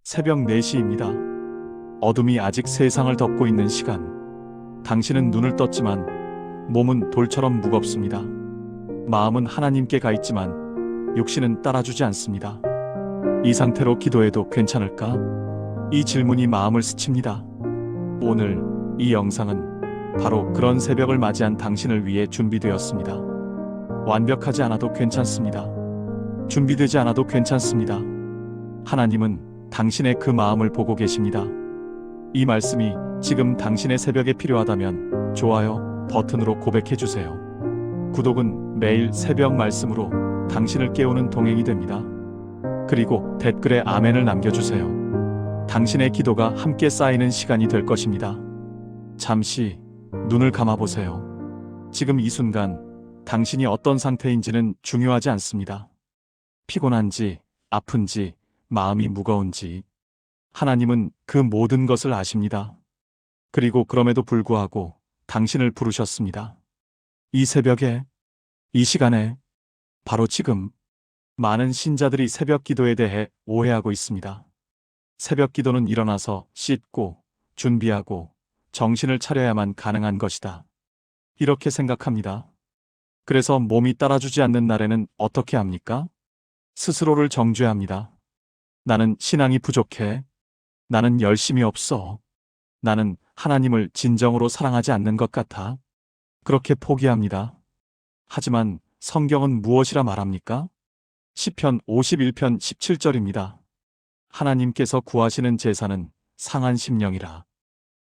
새벽 4시입니다. 어둠이 아직 세상을 덮고 있는 시간. 당신은 눈을 떴지만 몸은 돌처럼 무겁습니다. 마음은 하나님께 가 있지만 육신은 따라주지 않습니다. 이 상태로 기도해도 괜찮을까? 이 질문이 마음을 스칩니다. 오늘 이 영상은 바로 그런 새벽을 맞이한 당신을 위해 준비되었습니다. 완벽하지 않아도 괜찮습니다. 준비되지 않아도 괜찮습니다. 하나님은 당신의 그 마음을 보고 계십니다. 이 말씀이 지금 당신의 새벽에 필요하다면 좋아요 버튼으로 고백해주세요. 구독은 매일 새벽 말씀으로 당신을 깨우는 동행이 됩니다. 그리고 댓글에 아멘을 남겨주세요. 당신의 기도가 함께 쌓이는 시간이 될 것입니다. 잠시 눈을 감아보세요. 지금 이 순간 당신이 어떤 상태인지는 중요하지 않습니다. 피곤한지, 아픈지, 마음이 무거운지 하나님은 그 모든 것을 아십니다. 그리고 그럼에도 불구하고 당신을 부르셨습니다. 이 새벽에, 이 시간에, 바로 지금 많은 신자들이 새벽 기도에 대해 오해하고 있습니다. 새벽 기도는 일어나서 씻고 준비하고 정신을 차려야만 가능한 것이다. 이렇게 생각합니다. 그래서 몸이 따라주지 않는 날에는 어떻게 합니까? 스스로를 정죄합니다. 나는 신앙이 부족해. 나는 열심이 없어. 나는 하나님을 진정으로 사랑하지 않는 것 같아. 그렇게 포기합니다. 하지만 성경은 무엇이라 말합니까? 시편 51편 17절입니다. 하나님께서 구하시는 제사는 상한 심령이라.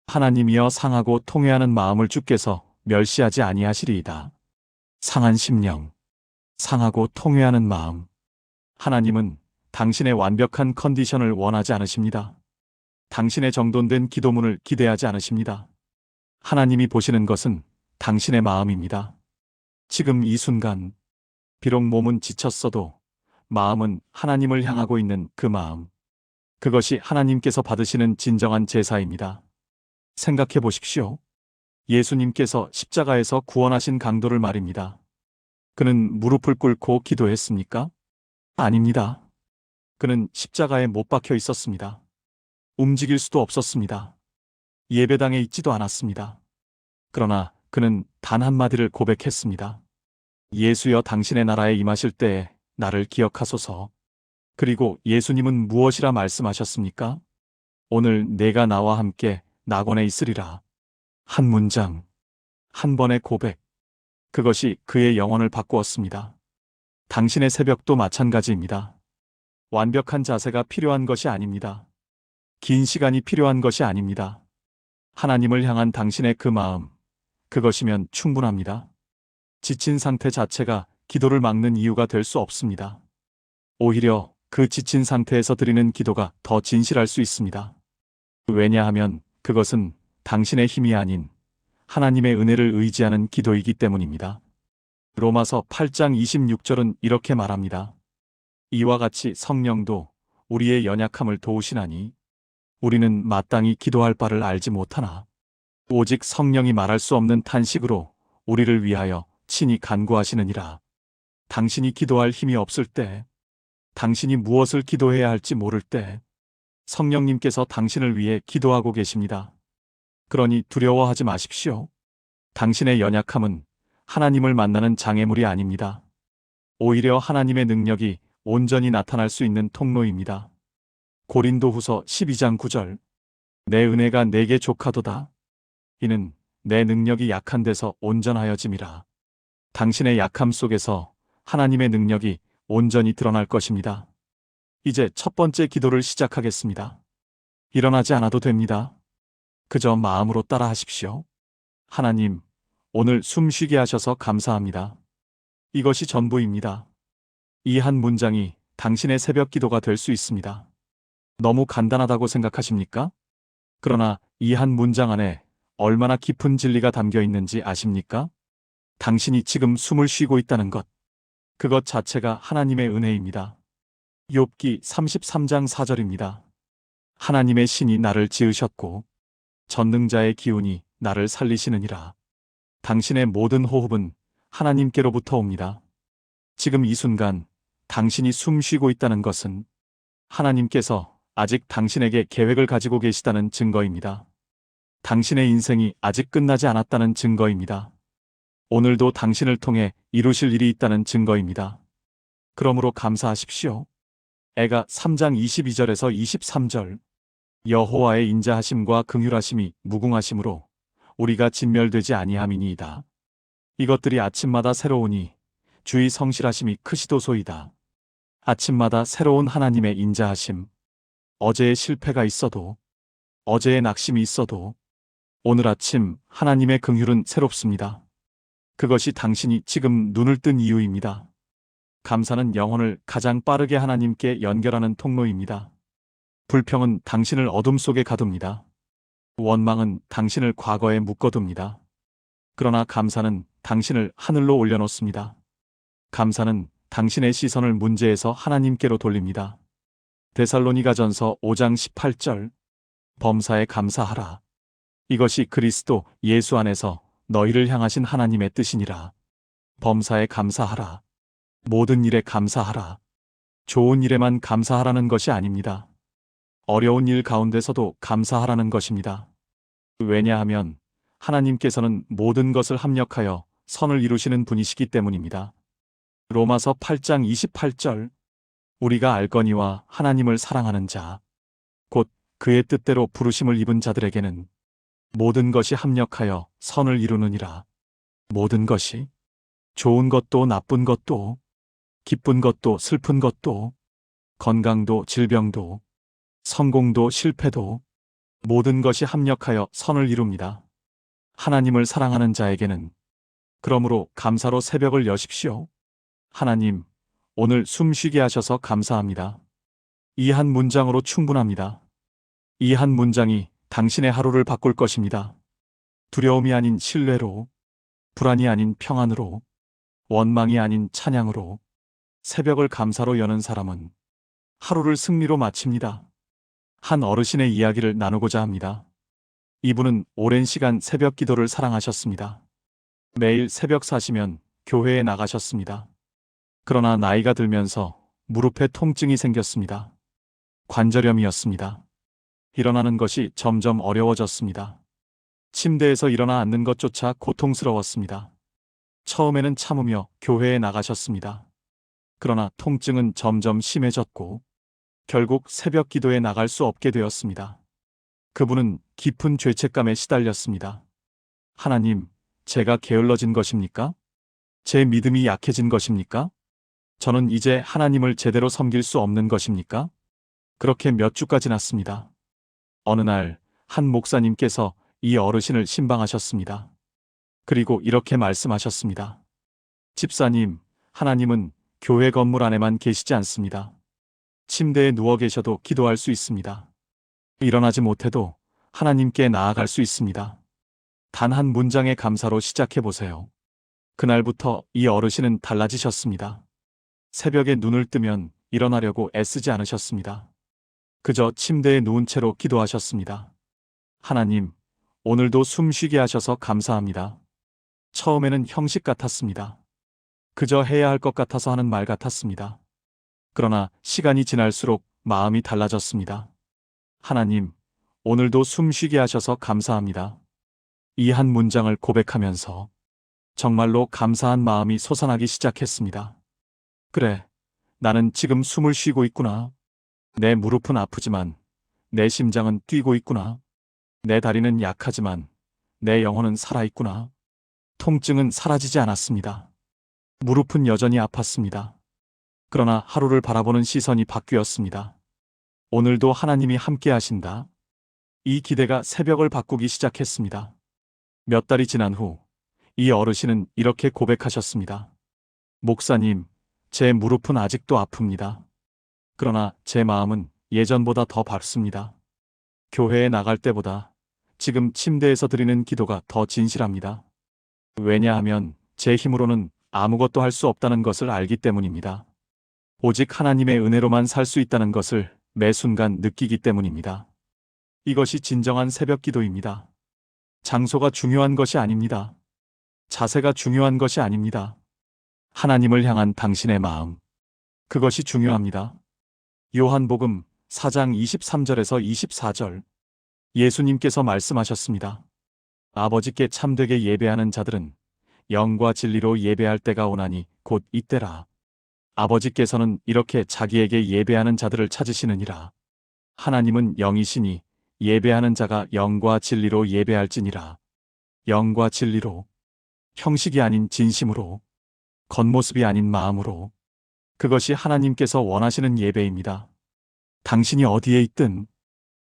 하나님이여 상하고 통회하는 마음을 주께서 멸시하지 아니하시리이다. 상한 심령, 상하고 통회하는 마음. 하나님은 당신의 완벽한 컨디션을 원하지 않으십니다. 당신의 정돈된 기도문을 기대하지 않으십니다. 하나님이 보시는 것은 당신의 마음입니다. 지금 이 순간, 비록 몸은 지쳤어도 마음은 하나님을 향하고 있는 그 마음. 그것이 하나님께서 받으시는 진정한 제사입니다. 생각해 보십시오. 예수님께서 십자가에서 구원하신 강도를 말입니다. 그는 무릎을 꿇고 기도했습니까? 아닙니다. 그는 십자가에 못 박혀 있었습니다. 움직일 수도 없었습니다. 예배당에 있지도 않았습니다. 그러나 그는 단 한마디를 고백했습니다. 예수여 당신의 나라에 임하실 때에 나를 기억하소서. 그리고 예수님은 무엇이라 말씀하셨습니까? 오늘 내가 나와 함께 낙원에 있으리라. 한 문장, 한 번의 고백. 그것이 그의 영혼을 바꾸었습니다. 당신의 새벽도 마찬가지입니다. 완벽한 자세가 필요한 것이 아닙니다. 긴 시간이 필요한 것이 아닙니다. 하나님을 향한 당신의 그 마음, 그것이면 충분합니다. 지친 상태 자체가 기도를 막는 이유가 될 수 없습니다. 오히려 그 지친 상태에서 드리는 기도가 더 진실할 수 있습니다. 왜냐하면 그것은 당신의 힘이 아닌 하나님의 은혜를 의지하는 기도이기 때문입니다. 로마서 8장 26절은 이렇게 말합니다. 이와 같이 성령도 우리의 연약함을 도우시나니 우리는 마땅히 기도할 바를 알지 못하나 오직 성령이 말할 수 없는 탄식으로 우리를 위하여 친히 간구하시느니라. 당신이 기도할 힘이 없을 때, 당신이 무엇을 기도해야 할지 모를 때 성령님께서 당신을 위해 기도하고 계십니다. 그러니 두려워하지 마십시오. 당신의 연약함은 하나님을 만나는 장애물이 아닙니다. 오히려 하나님의 능력이 온전히 나타날 수 있는 통로입니다. 고린도후서 12장 9절. 내 은혜가 내게 족하도다. 이는 내 능력이 약한 데서 온전하여짐이라. 당신의 약함 속에서 하나님의 능력이 온전히 드러날 것입니다. 이제 첫 번째 기도를 시작하겠습니다. 일어나지 않아도 됩니다. 그저 마음으로 따라 하십시오. 하나님, 오늘 숨 쉬게 하셔서 감사합니다. 이것이 전부입니다. 이 한 문장이 당신의 새벽 기도가 될 수 있습니다. 너무 간단하다고 생각하십니까? 그러나 이 한 문장 안에 얼마나 깊은 진리가 담겨 있는지 아십니까? 당신이 지금 숨을 쉬고 있다는 것. 그것 자체가 하나님의 은혜입니다. 욥기 33장 4절입니다. 하나님의 신이 나를 지으셨고 전능자의 기운이 나를 살리시느니라. 당신의 모든 호흡은 하나님께로부터 옵니다. 지금 이 순간 당신이 숨 쉬고 있다는 것은 하나님께서 아직 당신에게 계획을 가지고 계시다는 증거입니다. 당신의 인생이 아직 끝나지 않았다는 증거입니다. 오늘도 당신을 통해 이루실 일이 있다는 증거입니다. 그러므로 감사하십시오. 애가 3장 22절에서 23절. 여호와의 인자하심과 긍휼하심이 무궁하심으로 우리가 진멸되지 아니함이니이다. 이것들이 아침마다 새로우니 주의 성실하심이 크시도소이다. 아침마다 새로운 하나님의 인자하심. 어제의 실패가 있어도, 어제의 낙심이 있어도 오늘 아침 하나님의 긍휼은 새롭습니다. 그것이 당신이 지금 눈을 뜬 이유입니다. 감사는 영혼을 가장 빠르게 하나님께 연결하는 통로입니다. 불평은 당신을 어둠 속에 가둡니다. 원망은 당신을 과거에 묶어둡니다. 그러나 감사는 당신을 하늘로 올려놓습니다. 감사는 당신의 시선을 문제에서 하나님께로 돌립니다. 데살로니가전서 5장 18절. 범사에 감사하라. 이것이 그리스도 예수 안에서 너희를 향하신 하나님의 뜻이니라. 범사에 감사하라. 모든 일에 감사하라. 좋은 일에만 감사하라는 것이 아닙니다. 어려운 일 가운데서도 감사하라는 것입니다. 왜냐하면 하나님께서는 모든 것을 합력하여 선을 이루시는 분이시기 때문입니다. 로마서 8장 28절. 우리가 알거니와 하나님을 사랑하는 자, 곧 그의 뜻대로 부르심을 입은 자들에게는 모든 것이 합력하여 선을 이루느니라. 모든 것이, 좋은 것도 나쁜 것도, 기쁜 것도 슬픈 것도, 건강도 질병도, 성공도 실패도 모든 것이 합력하여 선을 이룹니다. 하나님을 사랑하는 자에게는. 그러므로 감사로 새벽을 여십시오. 하나님, 오늘 숨 쉬게 하셔서 감사합니다. 이 한 문장으로 충분합니다. 이 한 문장이 당신의 하루를 바꿀 것입니다. 두려움이 아닌 신뢰로, 불안이 아닌 평안으로, 원망이 아닌 찬양으로, 새벽을 감사로 여는 사람은 하루를 승리로 마칩니다. 한 어르신의 이야기를 나누고자 합니다. 이분은 오랜 시간 새벽 기도를 사랑하셨습니다. 매일 새벽 4시면 교회에 나가셨습니다. 그러나 나이가 들면서 무릎에 통증이 생겼습니다. 관절염이었습니다. 일어나는 것이 점점 어려워졌습니다. 침대에서 일어나 앉는 것조차 고통스러웠습니다. 처음에는 참으며 교회에 나가셨습니다. 그러나 통증은 점점 심해졌고 결국 새벽 기도에 나갈 수 없게 되었습니다. 그분은 깊은 죄책감에 시달렸습니다. 하나님, 제가 게을러진 것입니까? 제 믿음이 약해진 것입니까? 저는 이제 하나님을 제대로 섬길 수 없는 것입니까? 그렇게 몇 주가 지났습니다. 어느 날 한 목사님께서 이 어르신을 신방하셨습니다. 그리고 이렇게 말씀하셨습니다. 집사님, 하나님은 교회 건물 안에만 계시지 않습니다. 침대에 누워 계셔도 기도할 수 있습니다. 일어나지 못해도 하나님께 나아갈 수 있습니다. 단 한 문장의 감사로 시작해 보세요. 그날부터 이 어르신은 달라지셨습니다. 새벽에 눈을 뜨면 일어나려고 애쓰지 않으셨습니다. 그저 침대에 누운 채로 기도하셨습니다. 하나님, 오늘도 숨 쉬게 하셔서 감사합니다. 처음에는 형식 같았습니다. 그저 해야 할 것 같아서 하는 말 같았습니다. 그러나 시간이 지날수록 마음이 달라졌습니다. 하나님, 오늘도 숨 쉬게 하셔서 감사합니다. 이 한 문장을 고백하면서 정말로 감사한 마음이 솟아나기 시작했습니다. 그래, 나는 지금 숨을 쉬고 있구나. 내 무릎은 아프지만 내 심장은 뛰고 있구나. 내 다리는 약하지만 내 영혼은 살아있구나. 통증은 사라지지 않았습니다. 무릎은 여전히 아팠습니다. 그러나 하루를 바라보는 시선이 바뀌었습니다. 오늘도 하나님이 함께 하신다. 이 기대가 새벽을 바꾸기 시작했습니다. 몇 달이 지난 후 이 어르신은 이렇게 고백하셨습니다. 목사님, 제 무릎은 아직도 아픕니다. 그러나 제 마음은 예전보다 더 밝습니다. 교회에 나갈 때보다 지금 침대에서 드리는 기도가 더 진실합니다. 왜냐하면 제 힘으로는 아무것도 할 수 없다는 것을 알기 때문입니다. 오직 하나님의 은혜로만 살 수 있다는 것을 매 순간 느끼기 때문입니다. 이것이 진정한 새벽 기도입니다. 장소가 중요한 것이 아닙니다. 자세가 중요한 것이 아닙니다. 하나님을 향한 당신의 마음, 그것이 중요합니다. 요한복음 4장 23절에서 24절. 예수님께서 말씀하셨습니다. 아버지께 참되게 예배하는 자들은 영과 진리로 예배할 때가 오나니 곧 이때라. 아버지께서는 이렇게 자기에게 예배하는 자들을 찾으시느니라. 하나님은 영이시니 예배하는 자가 영과 진리로 예배할지니라. 영과 진리로, 형식이 아닌 진심으로, 겉모습이 아닌 마음으로. 그것이 하나님께서 원하시는 예배입니다. 당신이 어디에 있든,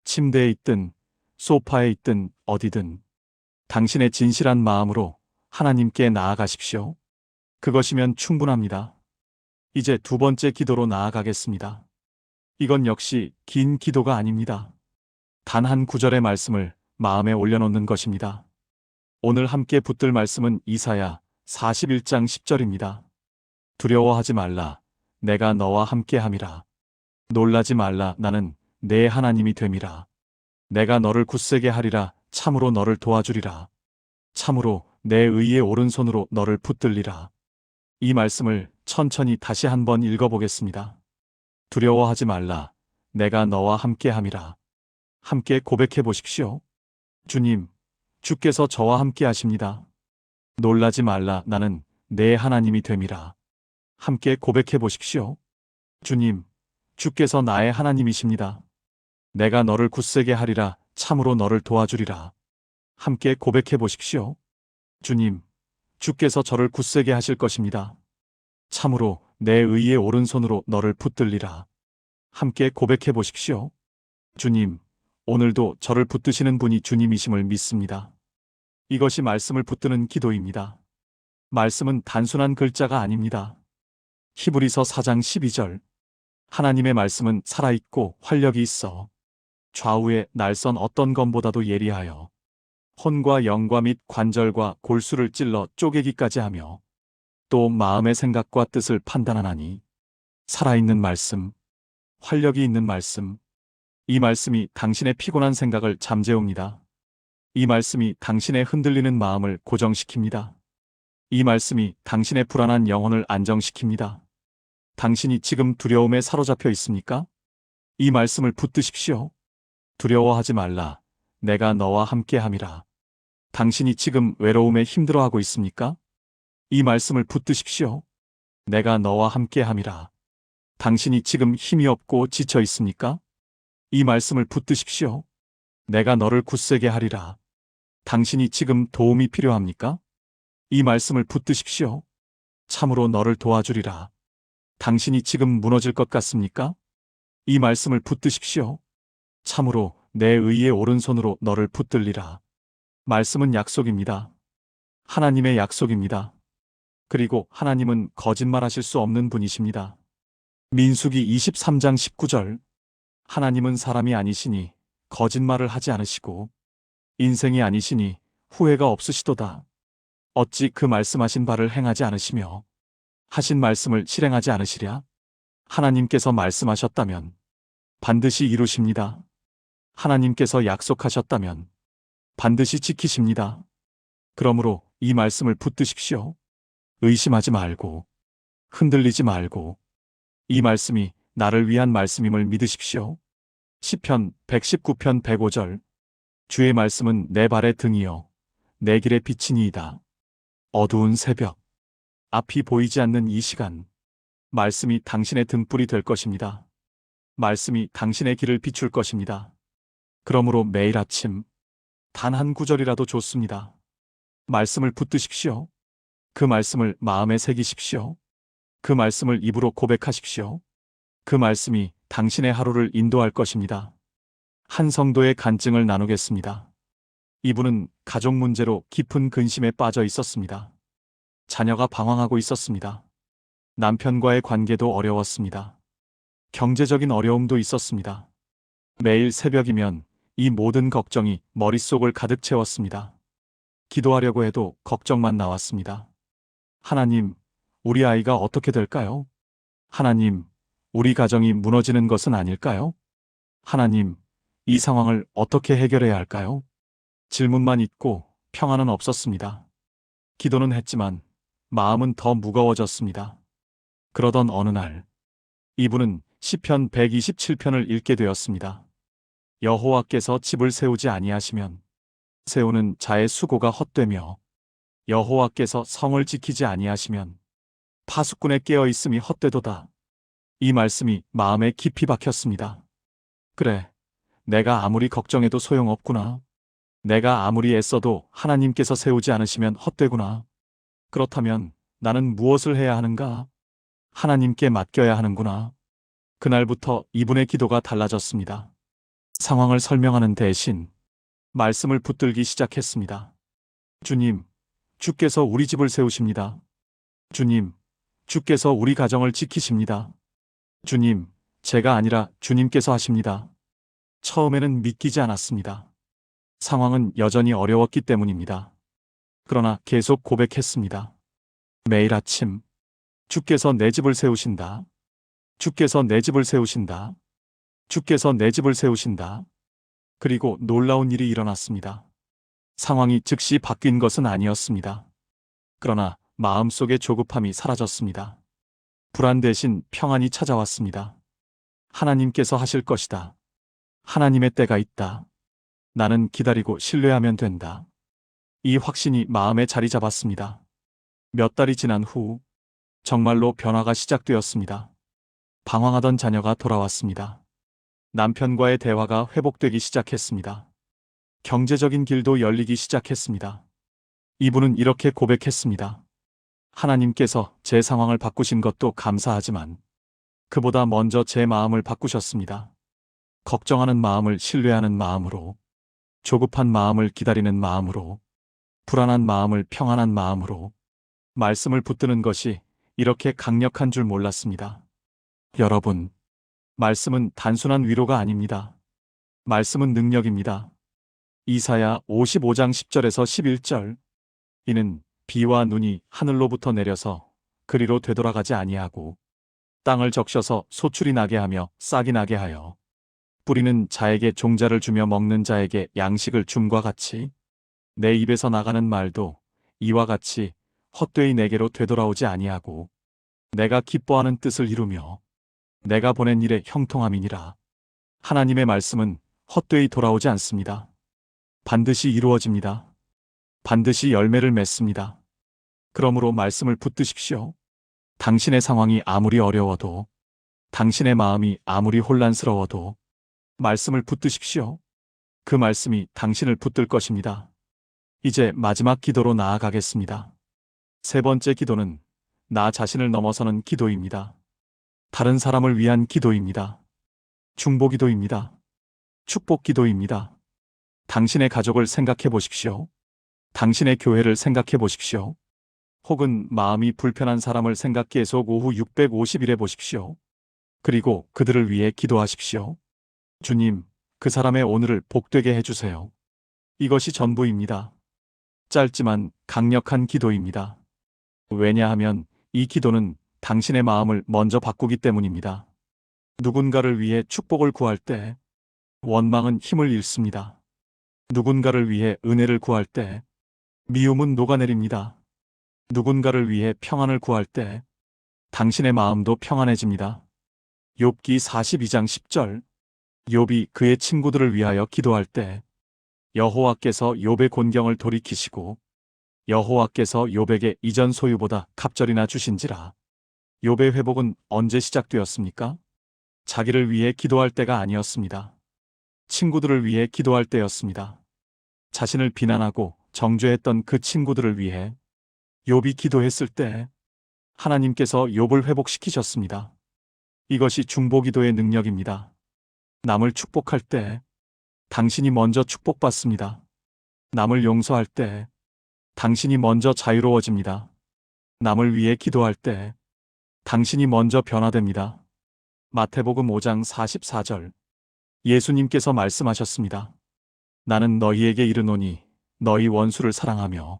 침대에 있든, 소파에 있든, 어디든, 당신의 진실한 마음으로 하나님께 나아가십시오. 그것이면 충분합니다. 이제 두 번째 기도로 나아가겠습니다. 이건 역시 긴 기도가 아닙니다. 단 한 구절의 말씀을 마음에 올려놓는 것입니다. 오늘 함께 붙들 말씀은 이사야 41장 10절입니다. 두려워하지 말라. 내가 너와 함께함이라. 놀라지 말라. 나는 내 하나님이 됨이라. 내가 너를 굳세게 하리라. 참으로 너를 도와주리라. 참으로 내 의의 오른손으로 너를 붙들리라. 이 말씀을 천천히 다시 한번 읽어보겠습니다. 두려워하지 말라. 내가 너와 함께함이라. 함께 고백해 보십시오. 주님, 주께서 저와 함께 하십니다. 놀라지 말라. 나는 내 하나님이 됨이라. 함께 고백해 보십시오. 주님, 주께서 나의 하나님이십니다. 내가 너를 굳세게 하리라. 참으로 너를 도와주리라. 함께 고백해 보십시오. 주님, 주께서 저를 굳세게 하실 것입니다. 참으로 내 의의 오른손으로 너를 붙들리라. 함께 고백해 보십시오. 주님, 오늘도 저를 붙드시는 분이 주님이심을 믿습니다. 이것이 말씀을 붙드는 기도입니다. 말씀은 단순한 글자가 아닙니다. 히브리서 4장 12절. 하나님의 말씀은 살아있고 활력이 있어 좌우의 날선 어떤 검보다도 예리하여 혼과 영과 및 관절과 골수를 찔러 쪼개기까지 하며 또 마음의 생각과 뜻을 판단하나니. 살아있는 말씀, 활력이 있는 말씀. 이 말씀이 당신의 피곤한 생각을 잠재웁니다. 이 말씀이 당신의 흔들리는 마음을 고정시킵니다. 이 말씀이 당신의 불안한 영혼을 안정시킵니다. 당신이 지금 두려움에 사로잡혀 있습니까? 이 말씀을 붙드십시오. 두려워하지 말라. 내가 너와 함께함이라. 당신이 지금 외로움에 힘들어하고 있습니까? 이 말씀을 붙드십시오. 내가 너와 함께함이라. 당신이 지금 힘이 없고 지쳐 있습니까? 이 말씀을 붙드십시오. 내가 너를 굳세게 하리라. 당신이 지금 도움이 필요합니까? 이 말씀을 붙드십시오. 참으로 너를 도와주리라. 당신이 지금 무너질 것 같습니까? 이 말씀을 붙드십시오. 참으로 내 의의 오른손으로 너를 붙들리라. 말씀은 약속입니다. 하나님의 약속입니다. 그리고 하나님은 거짓말하실 수 없는 분이십니다. 민수기 23장 19절. 하나님은 사람이 아니시니 거짓말을 하지 않으시고 인생이 아니시니 후회가 없으시도다. 어찌 그 말씀하신 바를 행하지 않으시며 하신 말씀을 실행하지 않으시랴? 하나님께서 말씀하셨다면 반드시 이루십니다. 하나님께서 약속하셨다면 반드시 지키십니다. 그러므로 이 말씀을 붙드십시오. 의심하지 말고 흔들리지 말고 이 말씀이 나를 위한 말씀임을 믿으십시오. 시편 119편 105절. 주의 말씀은 내 발의 등이요 내 길의 빛이니이다. 어두운 새벽, 앞이 보이지 않는 이 시간, 말씀이 당신의 등불이 될 것입니다. 말씀이 당신의 길을 비출 것입니다. 그러므로 매일 아침 단 한 구절이라도 좋습니다. 말씀을 붙드십시오. 그 말씀을 마음에 새기십시오. 그 말씀을 입으로 고백하십시오. 그 말씀이 당신의 하루를 인도할 것입니다. 한 성도의 간증을 나누겠습니다. 이분은 가족 문제로 깊은 근심에 빠져 있었습니다. 자녀가 방황하고 있었습니다. 남편과의 관계도 어려웠습니다. 경제적인 어려움도 있었습니다. 매일 새벽이면 이 모든 걱정이 머릿속을 가득 채웠습니다. 기도하려고 해도 걱정만 나왔습니다. 하나님, 우리 아이가 어떻게 될까요? 하나님, 우리 가정이 무너지는 것은 아닐까요? 하나님, 이 상황을 어떻게 해결해야 할까요? 질문만 있고 평안은 없었습니다. 기도는 했지만 마음은 더 무거워졌습니다. 그러던 어느 날, 이분은 시편 127편을 읽게 되었습니다. 여호와께서 집을 세우지 아니하시면 세우는 자의 수고가 헛되며 여호와께서 성을 지키지 아니하시면 파수꾼의 깨어 있음이 헛되도다. 이 말씀이 마음에 깊이 박혔습니다. 그래, 내가 아무리 걱정해도 소용없구나. 내가 아무리 애써도 하나님께서 세우지 않으시면 헛되구나. 그렇다면 나는 무엇을 해야 하는가? 하나님께 맡겨야 하는구나. 그날부터 이분의 기도가 달라졌습니다. 상황을 설명하는 대신 말씀을 붙들기 시작했습니다. 주님, 주께서 우리 집을 세우십니다. 주님, 주께서 우리 가정을 지키십니다. 주님, 제가 아니라 주님께서 하십니다. 처음에는 믿기지 않았습니다. 상황은 여전히 어려웠기 때문입니다. 그러나 계속 고백했습니다. 매일 아침, 주께서 내 집을 세우신다. 주께서 내 집을 세우신다. 주께서 내 집을 세우신다. 그리고 놀라운 일이 일어났습니다. 상황이 즉시 바뀐 것은 아니었습니다. 그러나 마음속의 조급함이 사라졌습니다. 불안 대신 평안이 찾아왔습니다. 하나님께서 하실 것이다. 하나님의 때가 있다. 나는 기다리고 신뢰하면 된다. 이 확신이 마음에 자리 잡았습니다. 몇 달이 지난 후 정말로 변화가 시작되었습니다. 방황하던 자녀가 돌아왔습니다. 남편과의 대화가 회복되기 시작했습니다. 경제적인 길도 열리기 시작했습니다. 이분은 이렇게 고백했습니다. 하나님께서 제 상황을 바꾸신 것도 감사하지만 그보다 먼저 제 마음을 바꾸셨습니다. 걱정하는 마음을 신뢰하는 마음으로, 조급한 마음을 기다리는 마음으로, 불안한 마음을 평안한 마음으로 말씀을 붙드는 것이 이렇게 강력한 줄 몰랐습니다. 여러분, 말씀은 단순한 위로가 아닙니다. 말씀은 능력입니다. 이사야 55장 10절에서 11절. 이는 비와 눈이 하늘로부터 내려서 그리로 되돌아가지 아니하고 땅을 적셔서 소출이 나게 하며 싹이 나게 하여 뿌리는 자에게 종자를 주며 먹는 자에게 양식을 줌과 같이 내 입에서 나가는 말도 이와 같이 헛되이 내게로 되돌아오지 아니하고 내가 기뻐하는 뜻을 이루며 내가 보낸 일에 형통함이니라. 하나님의 말씀은 헛되이 돌아오지 않습니다. 반드시 이루어집니다. 반드시 열매를 맺습니다. 그러므로 말씀을 붙드십시오. 당신의 상황이 아무리 어려워도, 당신의 마음이 아무리 혼란스러워도 말씀을 붙드십시오. 그 말씀이 당신을 붙들 것입니다. 이제 마지막 기도로 나아가겠습니다. 세 번째 기도는 나 자신을 넘어서는 기도입니다. 다른 사람을 위한 기도입니다. 중보 기도입니다. 축복 기도입니다. 당신의 가족을 생각해 보십시오. 당신의 교회를 생각해 보십시오. 혹은 마음이 불편한 사람을 생각 계속 오후 650일에 보십시오. 그리고 그들을 위해 기도하십시오. 주님, 그 사람의 오늘을 복되게 해주세요. 이것이 전부입니다. 짧지만 강력한 기도입니다. 왜냐하면 이 기도는 당신의 마음을 먼저 바꾸기 때문입니다. 누군가를 위해 축복을 구할 때 원망은 힘을 잃습니다. 누군가를 위해 은혜를 구할 때 미움은 녹아내립니다. 누군가를 위해 평안을 구할 때 당신의 마음도 평안해집니다. 욥기 42장 10절. 욥이 그의 친구들을 위하여 기도할 때 여호와께서 욥의 곤경을 돌이키시고 여호와께서 욥에게 이전 소유보다 갑절이나 주신지라. 욥의 회복은 언제 시작되었습니까? 자기를 위해 기도할 때가 아니었습니다. 친구들을 위해 기도할 때였습니다. 자신을 비난하고 정죄했던 그 친구들을 위해 욥이 기도했을 때 하나님께서 욥을 회복시키셨습니다. 이것이 중보기도의 능력입니다. 남을 축복할 때 당신이 먼저 축복받습니다. 남을 용서할 때 당신이 먼저 자유로워집니다. 남을 위해 기도할 때 당신이 먼저 변화됩니다. 마태복음 5장 44절. 예수님께서 말씀하셨습니다. 나는 너희에게 이르노니 너희 원수를 사랑하며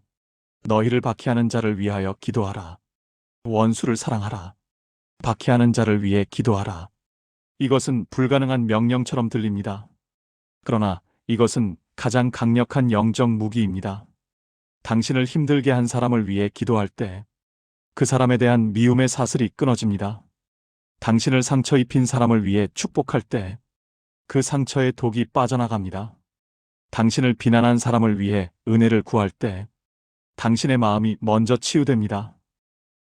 너희를 박해하는 자를 위하여 기도하라. 원수를 사랑하라. 박해하는 자를 위해 기도하라. 이것은 불가능한 명령처럼 들립니다. 그러나 이것은 가장 강력한 영적 무기입니다. 당신을 힘들게 한 사람을 위해 기도할 때 그 사람에 대한 미움의 사슬이 끊어집니다. 당신을 상처 입힌 사람을 위해 축복할 때 그 상처의 독이 빠져나갑니다. 당신을 비난한 사람을 위해 은혜를 구할 때 당신의 마음이 먼저 치유됩니다.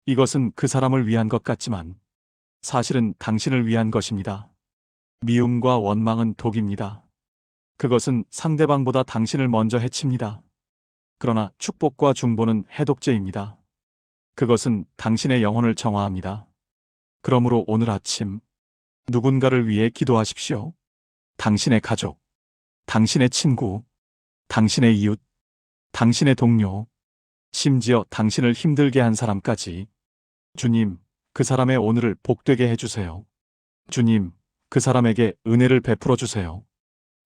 이것은 그 사람을 위한 것 같지만 사실은 당신을 위한 것입니다. 미움과 원망은 독입니다. 그것은 상대방보다 당신을 먼저 해칩니다. 그러나 축복과 중보는 해독제입니다. 그것은 당신의 영혼을 정화합니다. 그러므로 오늘 아침 누군가를 위해 기도하십시오. 당신의 가족, 당신의 친구, 당신의 이웃, 당신의 동료, 심지어 당신을 힘들게 한 사람까지. 주님, 그 사람의 오늘을 복되게 해주세요. 주님, 그 사람에게 은혜를 베풀어 주세요.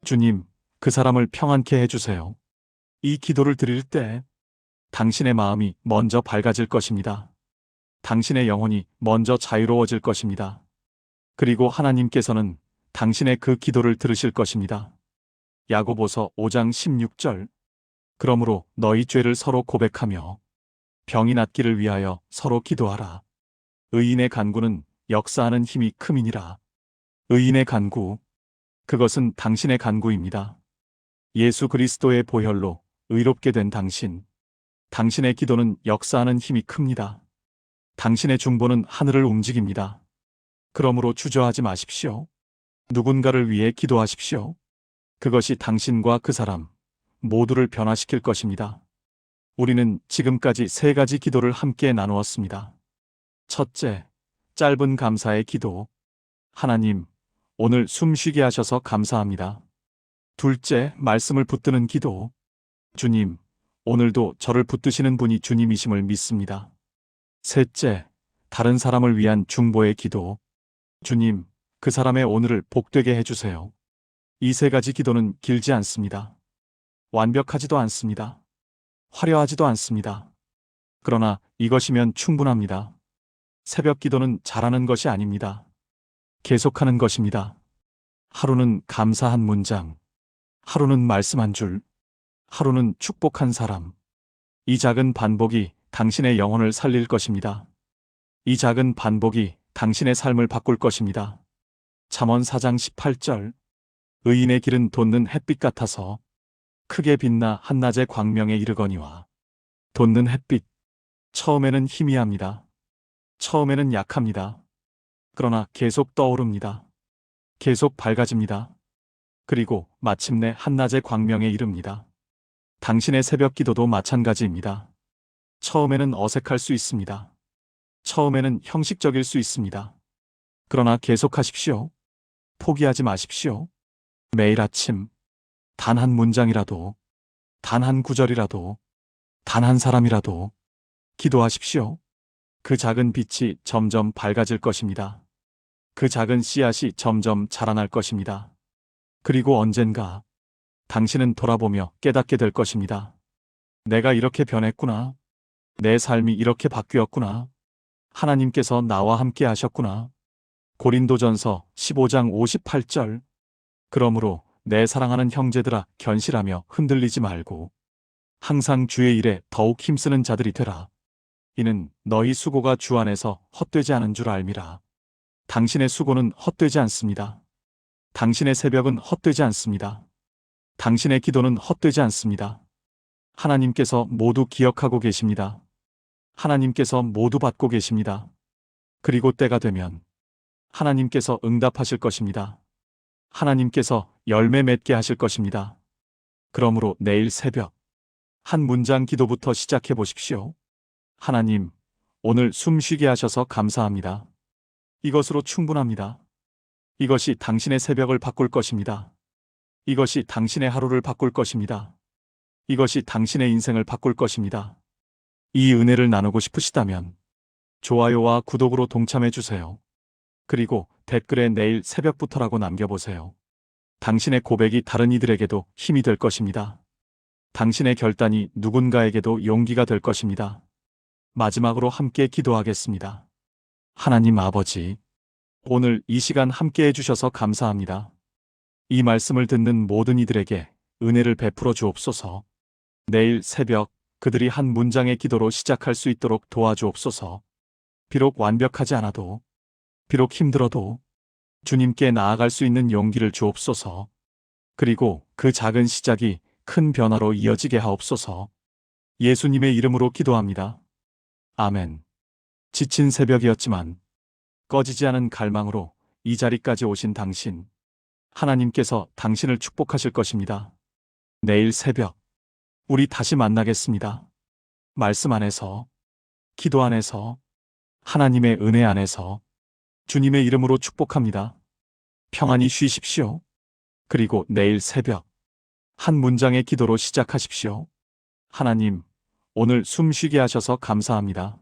주님, 그 사람을 평안케 해주세요. 이 기도를 드릴 때 당신의 마음이 먼저 밝아질 것입니다. 당신의 영혼이 먼저 자유로워질 것입니다. 그리고 하나님께서는 당신의 그 기도를 들으실 것입니다. 야고보서 5장 16절. 그러므로 너희 죄를 서로 고백하며 병이 낫기를 위하여 서로 기도하라. 의인의 간구는 역사하는 힘이 큼이니라. 의인의 간구, 그것은 당신의 간구입니다. 예수 그리스도의 보혈로 의롭게 된 당신, 당신의 기도는 역사하는 힘이 큽니다. 당신의 중보는 하늘을 움직입니다. 그러므로 주저하지 마십시오. 누군가를 위해 기도하십시오. 그것이 당신과 그 사람 모두를 변화시킬 것입니다. 우리는 지금까지 세 가지 기도를 함께 나누었습니다. 첫째, 짧은 감사의 기도. 하나님, 오늘 숨 쉬게 하셔서 감사합니다. 둘째, 말씀을 붙드는 기도. 주님, 오늘도 저를 붙드시는 분이 주님이심을 믿습니다. 셋째, 다른 사람을 위한 중보의 기도. 주님, 그 사람의 오늘을 복되게 해주세요. 이 세 가지 기도는 길지 않습니다. 완벽하지도 않습니다. 화려하지도 않습니다. 그러나 이것이면 충분합니다. 새벽 기도는 잘하는 것이 아닙니다. 계속하는 것입니다. 하루는 감사 한 문장, 하루는 말씀 한 줄, 하루는 축복 한 사람. 이 작은 반복이 당신의 영혼을 살릴 것입니다. 이 작은 반복이 당신의 삶을 바꿀 것입니다. 잠언 4장 18절. 의인의 길은 돋는 햇빛 같아서 크게 빛나 한낮의 광명에 이르거니와. 돋는 햇빛. 처음에는 희미합니다. 처음에는 약합니다. 그러나 계속 떠오릅니다. 계속 밝아집니다. 그리고 마침내 한낮의 광명에 이릅니다. 당신의 새벽 기도도 마찬가지입니다. 처음에는 어색할 수 있습니다. 처음에는 형식적일 수 있습니다. 그러나 계속하십시오. 포기하지 마십시오. 매일 아침 단 한 문장이라도, 단 한 구절이라도, 단 한 사람이라도 기도하십시오. 그 작은 빛이 점점 밝아질 것입니다. 그 작은 씨앗이 점점 자라날 것입니다. 그리고 언젠가 당신은 돌아보며 깨닫게 될 것입니다. 내가 이렇게 변했구나. 내 삶이 이렇게 바뀌었구나. 하나님께서 나와 함께 하셨구나. 고린도전서 15장 58절. 그러므로 내 사랑하는 형제들아, 견실하며 흔들리지 말고 항상 주의 일에 더욱 힘쓰는 자들이 되라. 이는 너희 수고가 주 안에서 헛되지 않은 줄 알미라. 당신의 수고는 헛되지 않습니다. 당신의 새벽은 헛되지 않습니다. 당신의 기도는 헛되지 않습니다. 하나님께서 모두 기억하고 계십니다. 하나님께서 모두 받고 계십니다. 그리고 때가 되면 하나님께서 응답하실 것입니다. 하나님께서 열매 맺게 하실 것입니다. 그러므로 내일 새벽 한 문장 기도부터 시작해 보십시오. 하나님, 오늘 숨 쉬게 하셔서 감사합니다. 이것으로 충분합니다. 이것이 당신의 새벽을 바꿀 것입니다. 이것이 당신의 하루를 바꿀 것입니다. 이것이 당신의 인생을 바꿀 것입니다. 이 은혜를 나누고 싶으시다면 좋아요와 구독으로 동참해 주세요. 그리고 댓글에 내일 새벽부터라고 남겨보세요. 당신의 고백이 다른 이들에게도 힘이 될 것입니다. 당신의 결단이 누군가에게도 용기가 될 것입니다. 마지막으로 함께 기도하겠습니다. 하나님 아버지, 오늘 이 시간 함께 해주셔서 감사합니다. 이 말씀을 듣는 모든 이들에게 은혜를 베풀어 주옵소서. 내일 새벽 그들이 한 문장의 기도로 시작할 수 있도록 도와주옵소서. 비록 완벽하지 않아도 비록 힘들어도 주님께 나아갈 수 있는 용기를 주옵소서. 그리고 그 작은 시작이 큰 변화로 이어지게 하옵소서. 예수님의 이름으로 기도합니다. 아멘. 지친 새벽이었지만 꺼지지 않은 갈망으로 이 자리까지 오신 당신. 하나님께서 당신을 축복하실 것입니다. 내일 새벽, 우리 다시 만나겠습니다. 말씀 안에서, 기도 안에서, 하나님의 은혜 안에서 주님의 이름으로 축복합니다. 평안히 쉬십시오. 그리고 내일 새벽, 한 문장의 기도로 시작하십시오. 하나님, 오늘 숨 쉬게 하셔서 감사합니다.